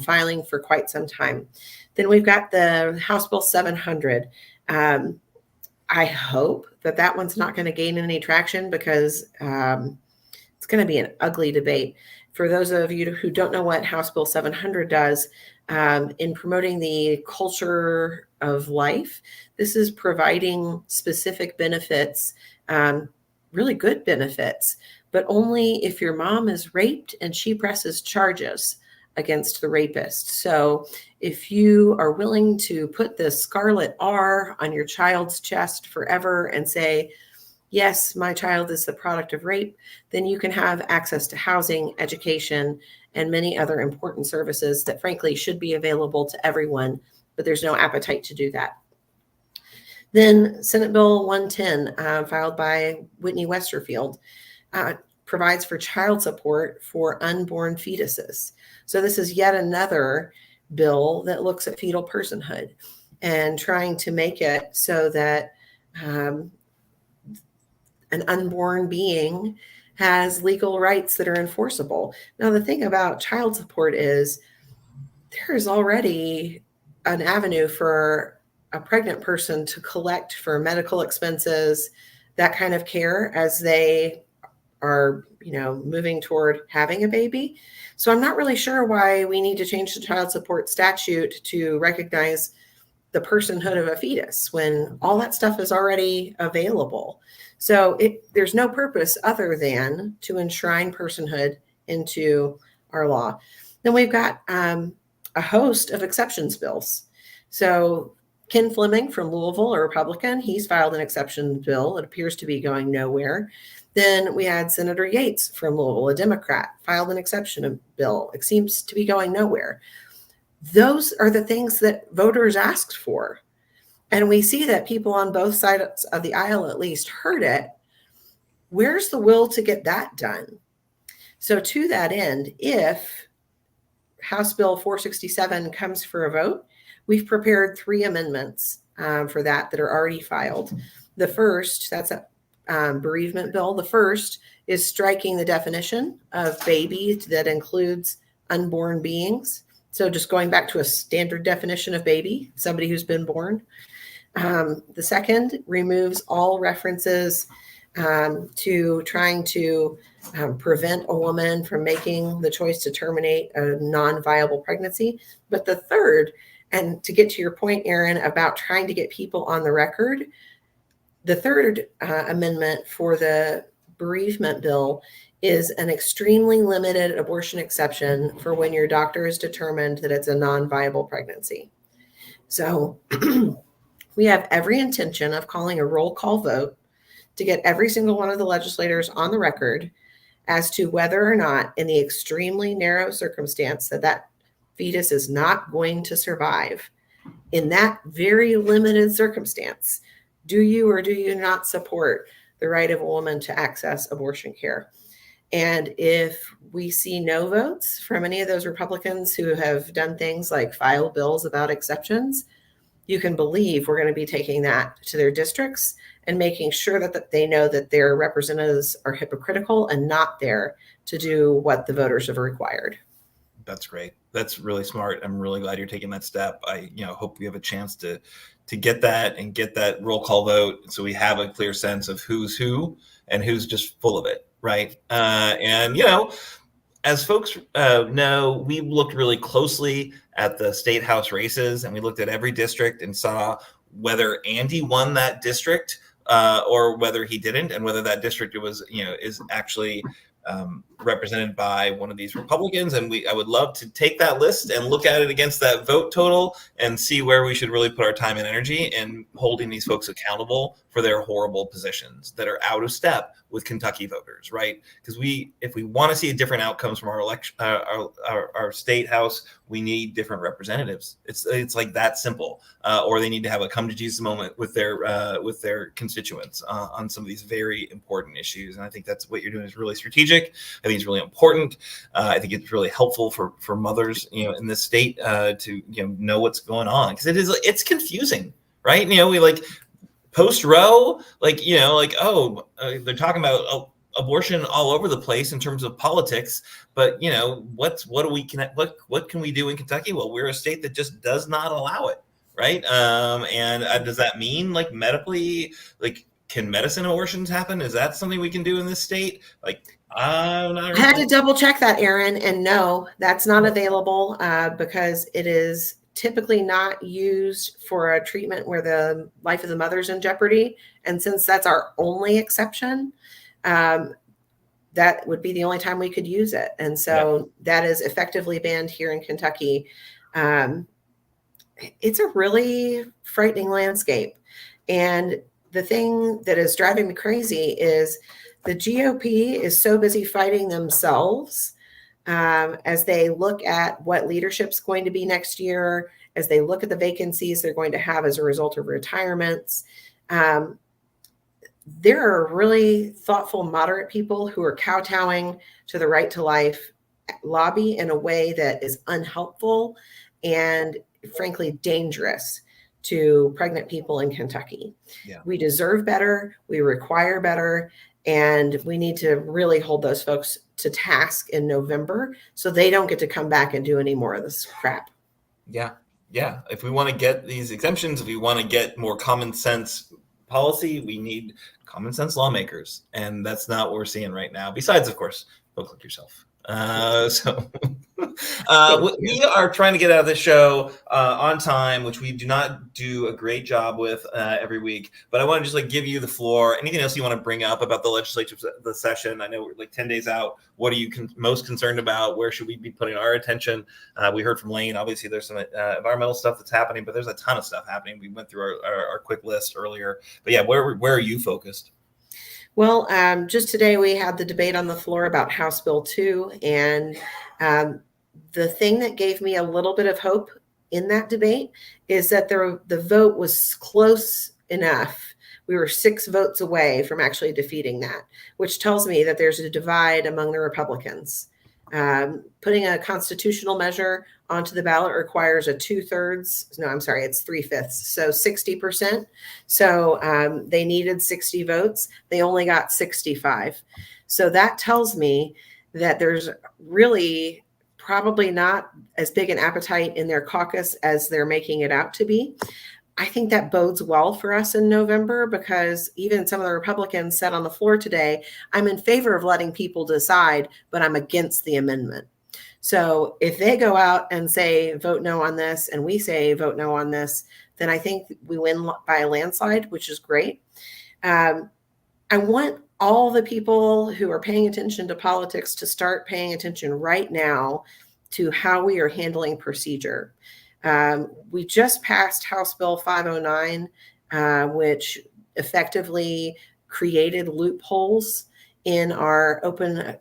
filing for quite some time. Then we've got the House Bill 700. I hope that one's not going to gain any traction because it's going to be an ugly debate. For those of you who don't know what House Bill 700 does, in promoting the culture of life, this is providing specific benefits, really good benefits, but only if your mom is raped and she presses charges against the rapist. So if you are willing to put the scarlet R on your child's chest forever and say, yes, my child is the product of rape, then you can have access to housing, education, and many other important services that frankly should be available to everyone, but there's no appetite to do that. Then Senate Bill 110, filed by Whitney Westerfield, provides for child support for unborn fetuses. So this is yet another bill that looks at fetal personhood and trying to make it so that an unborn being has legal rights that are enforceable. Now, the thing about child support is there is already an avenue for a pregnant person to collect for medical expenses, that kind of care as they are, moving toward having a baby. So I'm not really sure why we need to change the child support statute to recognize the personhood of a fetus when all that stuff is already available. So there's no purpose other than to enshrine personhood into our law. Then we've got a host of exceptions bills. So Ken Fleming from Louisville, a Republican, he's filed an exception bill. It appears to be going nowhere. Then we had Senator Yates from Louisville, a Democrat, filed an exception bill. It seems to be going nowhere. Those are the things that voters asked for. And we see that people on both sides of the aisle at least heard it. Where's the will to get that done? So to that end, if House Bill 467 comes for a vote, we've prepared 3 amendments for that are already filed. The first, that's a bereavement bill. The first is striking the definition of baby that includes unborn beings. So just going back to a standard definition of baby, somebody who's been born. The second removes all references to trying to prevent a woman from making the choice to terminate a non-viable pregnancy. But the third, and to get to your point, Aaron, about trying to get people on the record, the third amendment for the bereavement bill is an extremely limited abortion exception for when your doctor has determined that it's a non-viable pregnancy. So we have every intention of calling a roll call vote to get every single one of the legislators on the record as to whether or not, in the extremely narrow circumstance that fetus is not going to survive, in that very limited circumstance, do you or do you not support the right of a woman to access abortion care? And if we see no votes from any of those Republicans who have done things like file bills about exceptions, you can believe we're going to be taking that to their districts and making sure that they know that their representatives are hypocritical and not there to do what the voters have required. That's great. That's really smart. I'm really glad you're taking that step. I, hope we have a chance to get that and get that roll call vote, so we have a clear sense of who's who and who's just full of it, right? And as folks know, we looked really closely at the state house races, and we looked at every district and saw whether Andy won that district or whether he didn't, and whether that district was, is actually represented by one of these Republicans. And I would love to take that list and look at it against that vote total and see where we should really put our time and energy in holding these folks accountable for their horrible positions that are out of step with Kentucky voters, right? Because if we want to see different outcomes from our election, our state house, we need different representatives. It's like that simple. Or they need to have a come to Jesus moment with their constituents on some of these very important issues. And I think that's what you're doing is really strategic. I think it's really important. I think it's really helpful for mothers, in this state to know what's going on, because it's confusing, right? We like post Roe, they're talking about abortion all over the place in terms of politics, but what can we do in Kentucky? Well, we're a state that just does not allow it, right? And does that mean medically, can medicine abortions happen? Is that something we can do in this state? I'm not really. I had to double check that, Aaron, and no, that's not available because it is typically not used for a treatment where the life of the mother is in jeopardy. And since that's our only exception, that would be the only time we could use it. And so that is effectively banned here in Kentucky. It's a really frightening landscape. And the thing that is driving me crazy is the GOP is so busy fighting themselves as they look at what leadership's going to be next year, as they look at the vacancies they're going to have as a result of retirements. There are really thoughtful, moderate people who are kowtowing to the right to life lobby in a way that is unhelpful and frankly dangerous to pregnant people in Kentucky. Yeah. We deserve better. We require better. And we need to really hold those folks to task in November so they don't get to come back and do any more of this crap. Yeah. Yeah. If we want to get these exemptions, if we want to get more common sense policy, we need common sense lawmakers. And that's not what we're seeing right now. Besides, of course, folks like yourself. We are trying to get out of this show on time, which we do not do a great job with every week. But I want to just give you the floor. Anything else you want to bring up about the legislature, the session? I know we're 10 days out. What are you most concerned about? Where should we be putting our attention? We heard from Lane. Obviously, there's some environmental stuff that's happening, but there's a ton of stuff happening. We went through our quick list earlier. But yeah, where are you focused? Well, just today we had the debate on the floor about House Bill 2. And the thing that gave me a little bit of hope in that debate is that the vote was close enough. We were 6 votes away from actually defeating that, which tells me that there's a divide among the Republicans. Putting a constitutional measure onto the ballot requires it's 3/5. So 60%. So they needed 60 votes. They only got 65. So that tells me that there's really probably not as big an appetite in their caucus as they're making it out to be. I think that bodes well for us in November, because even some of the Republicans said on the floor today, I'm in favor of letting people decide, but I'm against the amendment. So if they go out and say, vote no on this, and we say, vote no on this, then I think we win by a landslide, which is great. I want all the people who are paying attention to politics to start paying attention right now to how we are handling procedure. We just passed House Bill 509, which effectively created loopholes in our open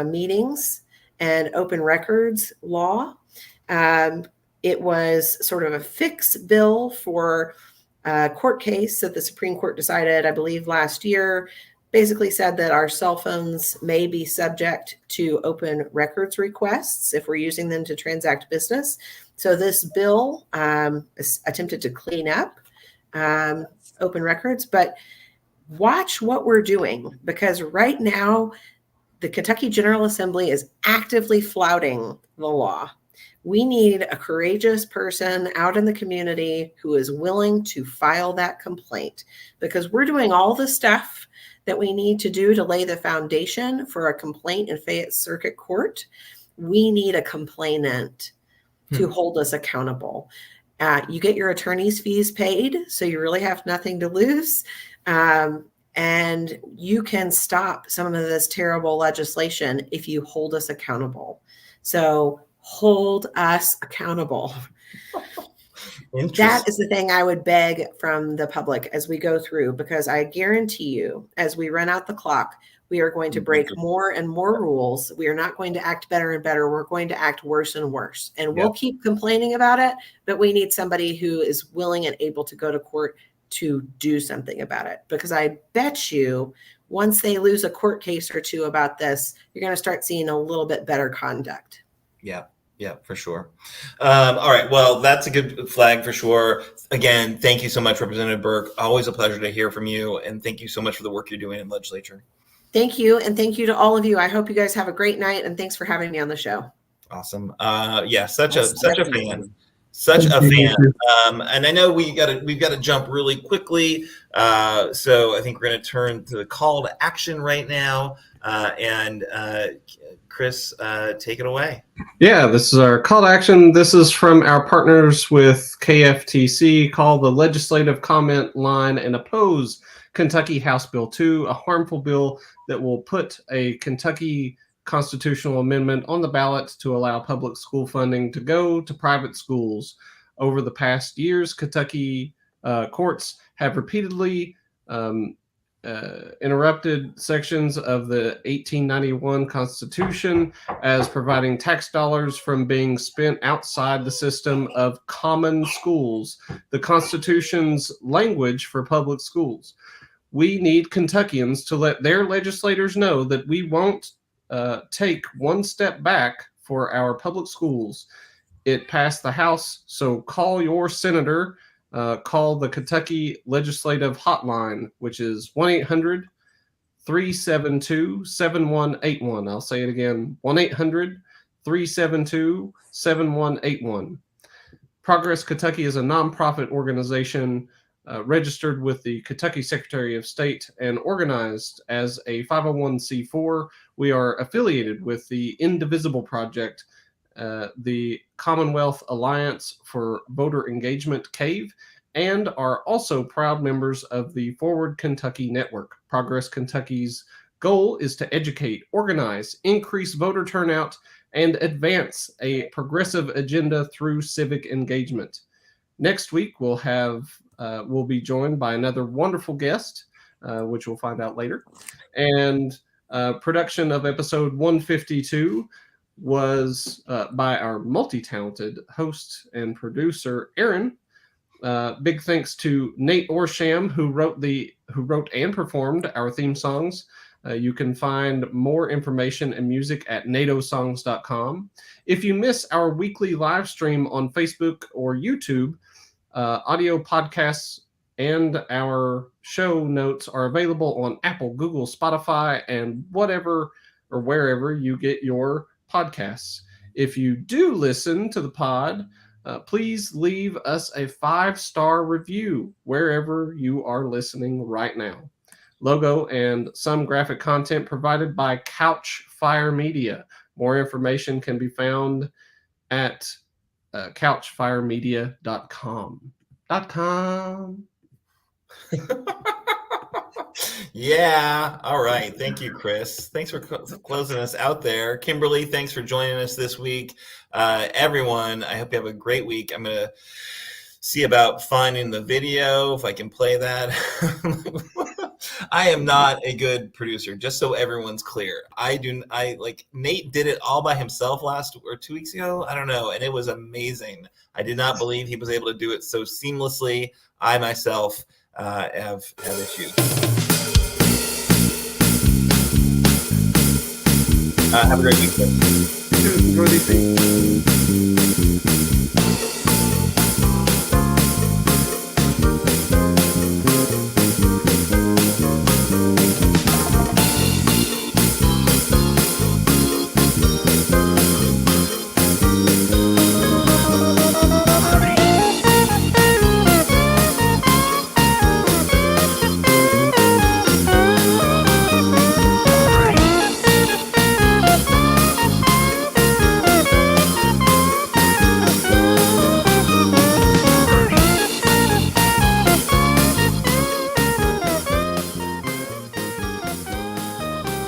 meetings and open records law. It was sort of a fix bill for a court case that the Supreme Court decided, I believe, last year, basically said that our cell phones may be subject to open records requests if we're using them to transact business. So this bill attempted to clean up open records, but watch what we're doing, because right now the Kentucky General Assembly is actively flouting the law. We need a courageous person out in the community who is willing to file that complaint, because we're doing all the stuff that we need to do to lay the foundation for a complaint in Fayette Circuit Court. We need a complainant to hold us accountable. You get your attorney's fees paid, so you really have nothing to lose. And you can stop some of this terrible legislation if you hold us accountable. So hold us accountable. That is the thing I would beg from the public as we go through, because I guarantee you, as we run out the clock, we are going to break more and more rules. We are not going to act better and better. We're going to act worse and worse. And we'll keep complaining about it, but we need somebody who is willing and able to go to court to do something about it. Because I bet you once they lose a court case or two about this, you're going to start seeing a little bit better conduct. Yeah, for sure. All right. Well, that's a good flag for sure. Again, thank you so much, Representative Burke. Always a pleasure to hear from you. And thank you so much for the work you're doing in the legislature. Thank you. And thank you to all of you. I hope you guys have a great night. And thanks for having me on the show. Awesome. Yeah, such a fan. Such a fan. And I know we've got to jump really quickly. So I think we're going to turn to the call to action right now. And Chris, take it away. Yeah, this is our call to action. This is from our partners with KFTC. Call the legislative comment line and oppose Kentucky House Bill 2, a harmful bill that will put a Kentucky constitutional amendment on the ballot to allow public school funding to go to private schools. Over the past years, Kentucky courts have repeatedly interrupted sections of the 1891 Constitution as providing tax dollars from being spent outside the system of common schools, the Constitution's language for public schools. We need Kentuckians to let their legislators know that we won't take one step back for our public schools. It passed the House, so call your senator. Call the Kentucky Legislative Hotline, which is 1-800-372-7181. I'll say it again, 1-800-372-7181. Progress Kentucky is a nonprofit organization registered with the Kentucky Secretary of State and organized as a 501c4. We are affiliated with the Indivisible Project, the Commonwealth Alliance for Voter Engagement, CAVE, and are also proud members of the Forward Kentucky Network. Progress Kentucky's goal is to educate, organize, increase voter turnout, and advance a progressive agenda through civic engagement. Next week, we'll be joined by another wonderful guest, which we'll find out later. And production of episode 152 was by our multi-talented host and producer, Aaron. Big thanks to Nate Orsham, who wrote and performed our theme songs. You can find more information and music at natosongs.com. If you miss our weekly live stream on Facebook or YouTube, audio podcasts and our show notes are available on Apple, Google, Spotify, and whatever or wherever you get your podcasts. If you do listen to the pod, please leave us a 5-star review wherever you are listening right now. Logo and some graphic content provided by Couchfire Media. More information can be found at couchfiremedia.com. Yeah. All right. Thank you, Chris. Thanks for closing us out there. Kimberly, thanks for joining us this week. Everyone, I hope you have a great week. I'm going to see about finding the video, if I can play that. I am not a good producer, just so everyone's clear. Nate did it all by himself last or 2 weeks ago. I don't know. And it was amazing. I did not believe he was able to do it so seamlessly. I myself have issues. Have a great week. Enjoy these things.